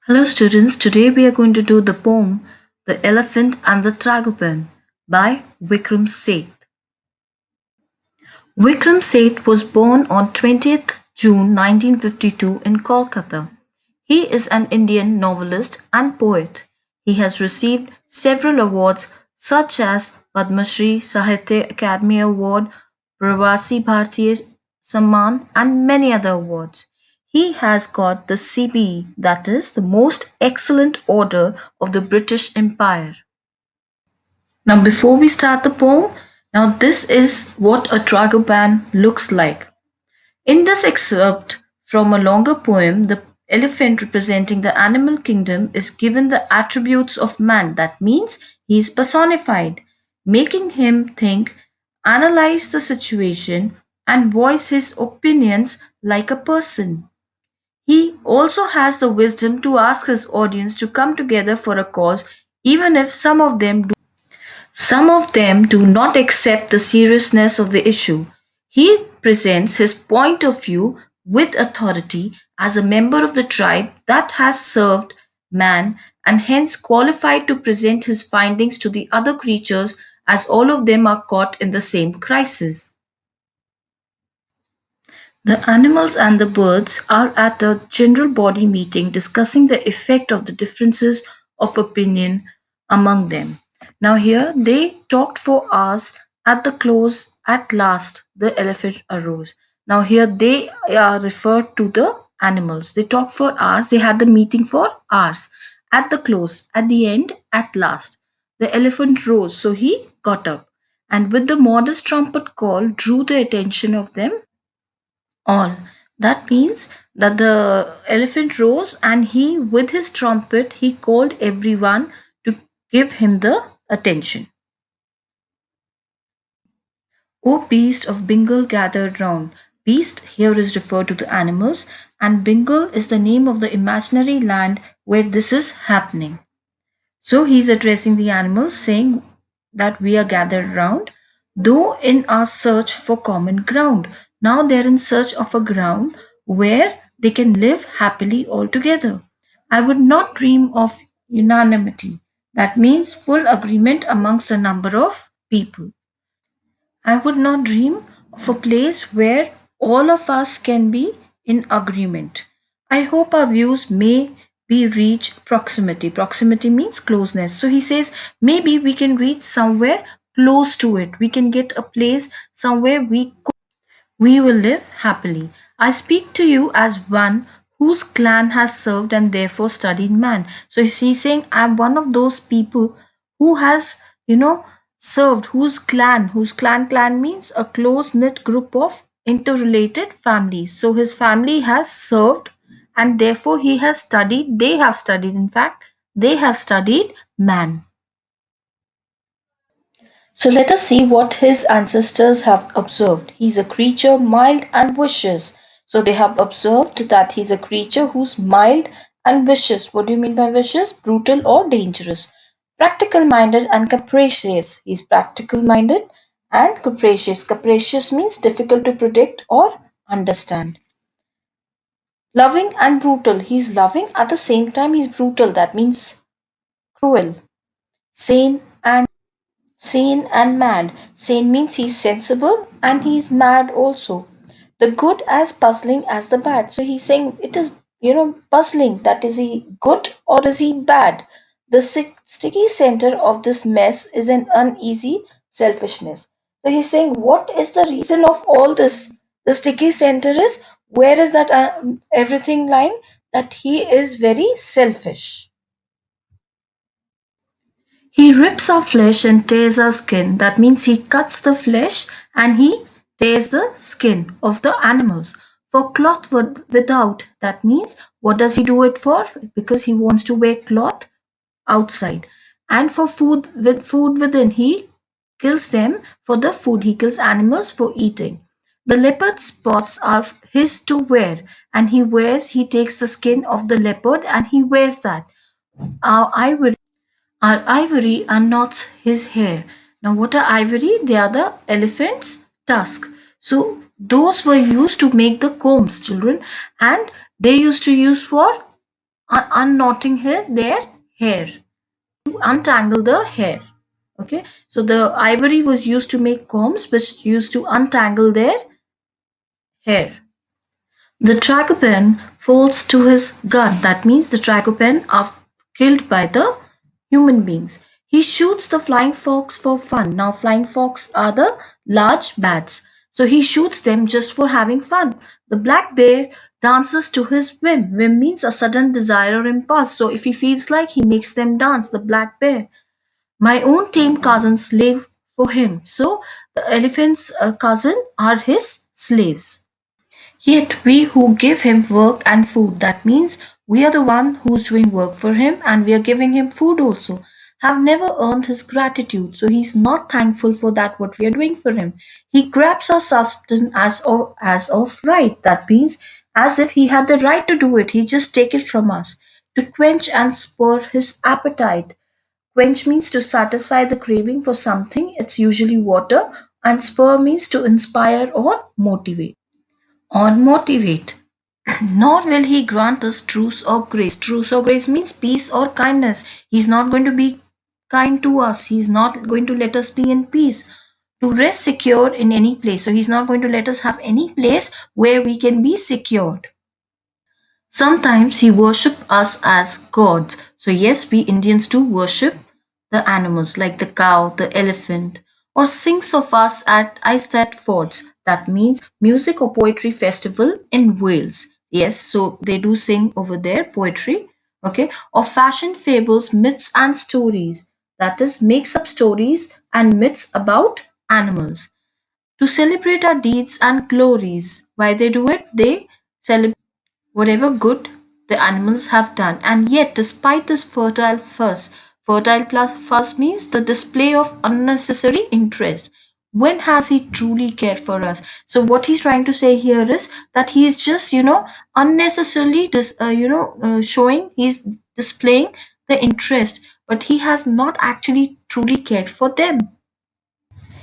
Hello students, today we are going to do the poem The Elephant and the Tragopan by Vikram Seth. Vikram Seth was born on 20th June 1952 in Kolkata. He is an Indian novelist and poet. He has received several awards such as Padma Shri Sahitya Academy Award, Pravasi Bharatiya Samman and many other awards. He has got the CBE, that is, the Most Excellent Order of the British Empire. Now, before we start the poem, now this is what a Tragopan looks like. In this excerpt from a longer poem, the elephant representing the animal kingdom is given the attributes of man. That means he is personified, making him think, analyze the situation, and voice his opinions like a person. He also has the wisdom to ask his audience to come together for a cause, even if some of them do not accept the seriousness of the issue. He presents his point of view with authority as a member of the tribe that has served man and hence qualified to present his findings to the other creatures as all of them are caught in the same crisis. The animals and the birds are at a general body meeting discussing the effect of the differences of opinion among them. Now, here they talked for hours. At the close, at last, the elephant arose. Now, here they are referred to the animals. They talked for hours, they had the meeting for hours. At the close, at the end, at last, the elephant rose, so he got up and with the modest trumpet call drew the attention of them all. That means that the elephant rose and he, with his trumpet, he called everyone to give him the attention. O beast of Bengal gathered round. Beast here is referred to the animals, and Bengal is the name of the imaginary land where this is happening. So he's addressing the animals, saying that we are gathered round, though in our search for common ground. Now they're in search of a ground where they can live happily all together. I would not dream of unanimity. That means full agreement amongst a number of people. I would not dream of a place where all of us can be in agreement. I hope our views may be reach proximity. Proximity means closeness. So he says maybe we can reach somewhere close to it. We can get a place somewhere we will live happily. I speak to you as one whose clan has served and therefore studied man. So he's saying, I'm one of those people who has, served, whose clan means a close knit group of interrelated families. So his family has served and therefore he has studied, they have studied, in fact, they have studied man. So let us see what his ancestors have observed. He's a creature mild and vicious. So they have observed that he's a creature who's mild and vicious. What do you mean by vicious? Brutal or dangerous. Practical minded and capricious. He's practical minded and capricious. Capricious means difficult to predict or understand. Loving and brutal. He's loving at the same time he's brutal. That means cruel. Sane and Sane and mad. Sane means he's sensible and he's mad also. The good as puzzling as the bad. So he's saying it is, puzzling. That is he good or is he bad? The sticky center of this mess is an uneasy selfishness. So he's saying, what is the reason of all this? The sticky center is, where is that everything lying? That he is very selfish. He rips our flesh and tears our skin. That means he cuts the flesh and he tears the skin of the animals. For cloth without, that means what does he do it for? Because he wants to wear cloth outside. And for food within, he kills them for the food. He kills animals for eating. The leopard spots are his to wear, and he takes the skin of the leopard and he wears that. Our ivory unknots his hair. Now, what are ivory? They are the elephant's tusk. So, those were used to make the combs, children, and they used to use for unknotting their hair, to untangle the hair. Okay, so the ivory was used to make combs, which used to untangle their hair. The Tragopan falls to his gun. That means the Tragopan are killed by the human beings. He shoots the flying fox for fun. Now, flying fox are the large bats. So he shoots them just for having fun. The black bear dances to his whim. Whim means a sudden desire or impulse. So if he feels like, he makes them dance, the black bear. My own tame cousins slave for him. So the elephant's cousin are his slaves. Yet we who give him work and food, that means we are the one who's doing work for him and we are giving him food also, have never earned his gratitude. So he's not thankful for that what we are doing for him. He grabs our sustenance as of right. That means as if he had the right to do it. He just take it from us to quench and spur his appetite. Quench means to satisfy the craving for something. It's usually water, and spur means to inspire or motivate. Or motivate. Nor will he grant us truce or grace. Truce or grace means peace or kindness. He's not going to be kind to us. He's not going to let us be in peace. To rest secure in any place. So he's not going to let us have any place where we can be secured. Sometimes he worship us as gods. So yes, we Indians do worship the animals like the cow, the elephant, or sings of us at Eisteddfod forts. That means music or poetry festival in Wales. Yes, so they do sing over there poetry. Okay, or fashion fables, myths and stories. That is makes up stories and myths about animals to celebrate our deeds and glories. Why they do it? They celebrate whatever good the animals have done. And yet, despite this fertile plus fuss means the display of unnecessary interest. When has he truly cared for us? So, what he's trying to say here is that he's just, unnecessarily, showing, he's displaying the interest, but he has not actually truly cared for them.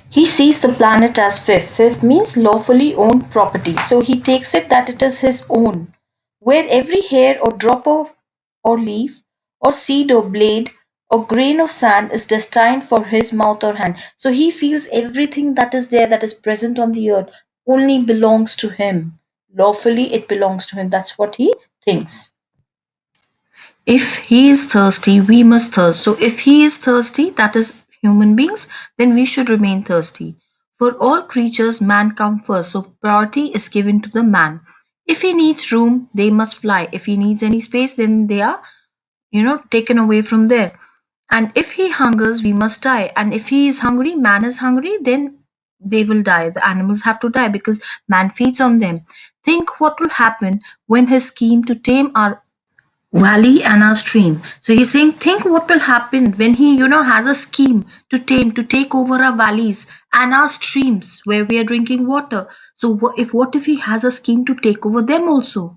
He sees the planet as fifth. Fifth means lawfully owned property. So he takes it that it is his own, where every hair or drop of or leaf or seed or blade or grain of sand is destined for his mouth or hand. So he feels everything that is there, that is present on the earth, only belongs to him. Lawfully, it belongs to him. That's what he thinks. If he is thirsty, we must thirst. So if he is thirsty, that is human beings, then we should remain thirsty. For all creatures, man comes first. So priority is given to the man. If he needs room, they must fly. If he needs any space, then they are, taken away from there. And if he hungers, we must die. And if he is hungry, man is hungry, then they will die. The animals have to die because man feeds on them. Think what will happen when his scheme to tame our valley and our stream. So he's saying, think what will happen when he, has a scheme to tame, to take over our valleys and our streams where we are drinking water. So what if he has a scheme to take over them also?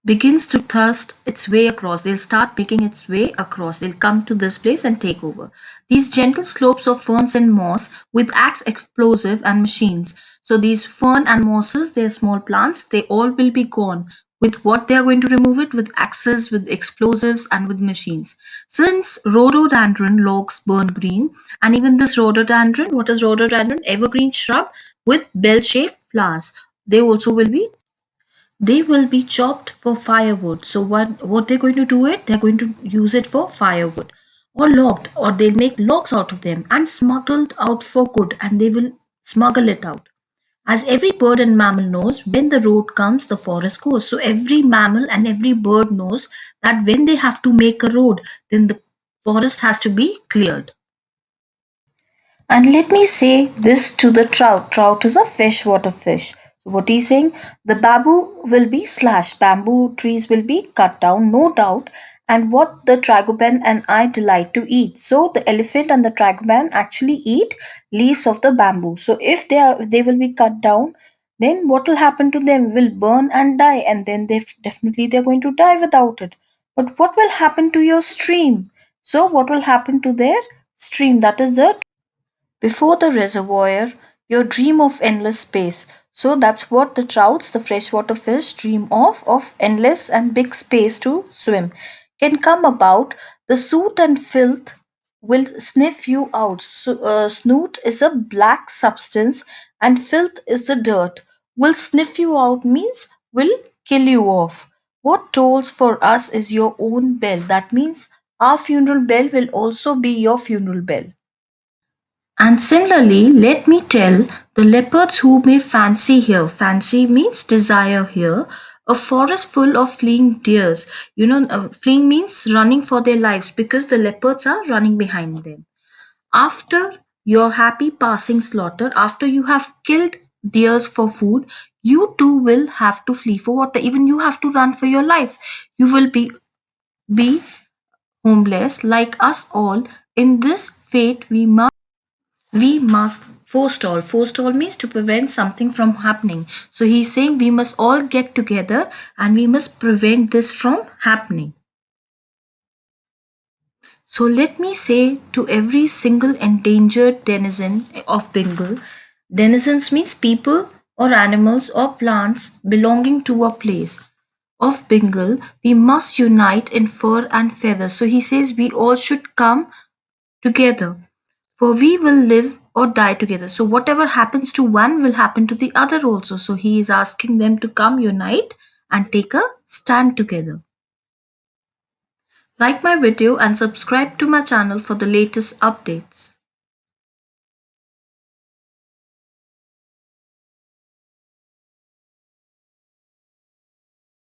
Begins to thrust its way across. They'll start making its way across. They'll come to this place and take over. These gentle slopes of ferns and moss with axe explosive and machines. So these fern and mosses, they're small plants, they all will be gone. With what they are going to remove it? With axes, with explosives, and with machines. Since rhododendron logs burn green, and even this rhododendron, what is rhododendron? Evergreen shrub with bell-shaped flowers. They also will be chopped for firewood. So what they're going to do it? They're going to use it for firewood or logged, or they'll make logs out of them and smuggled out for good, and they will smuggle it out. As every bird and mammal knows, when the road comes, the forest goes. So every mammal and every bird knows that when they have to make a road, then the forest has to be cleared. And let me say this to the trout. Trout is a freshwater fish. So what he's saying, the bamboo will be slashed, bamboo trees will be cut down, no doubt. And what the tragopan and I delight to eat. So the elephant and the tragopan actually eat leaves of the bamboo. So if they will be cut down, then what will happen to them? Will burn and die, and then they're going to die without it. But what will happen to your stream? So what will happen to their stream? That is the before the reservoir, your dream of endless space. So that's what the trouts, the freshwater fish, dream of endless and big space to swim. Can come about, the soot and filth will sniff you out. So, snoot is a black substance and filth is the dirt. Will sniff you out means will kill you off. What tolls for us is your own bell. That means our funeral bell will also be your funeral bell. And similarly, let me tell the leopards who may fancy here. Fancy means desire here. A forest full of fleeing deers. Fleeing means running for their lives because the leopards are running behind them. After your happy passing slaughter, after you have killed deers for food, you too will have to flee for water. Even you have to run for your life. You will be homeless like us all. In this fate, we must forestall. Forestall means to prevent something from happening. So he's saying we must all get together and we must prevent this from happening. So let me say to every single endangered denizen of Bengal, denizens means people or animals or plants belonging to a place of Bengal, we must unite in fur and feather. So he says we all should come together. For we will live or die together. So whatever happens to one will happen to the other also. So he is asking them to come unite and take a stand together. Like my video and subscribe to my channel for the latest updates.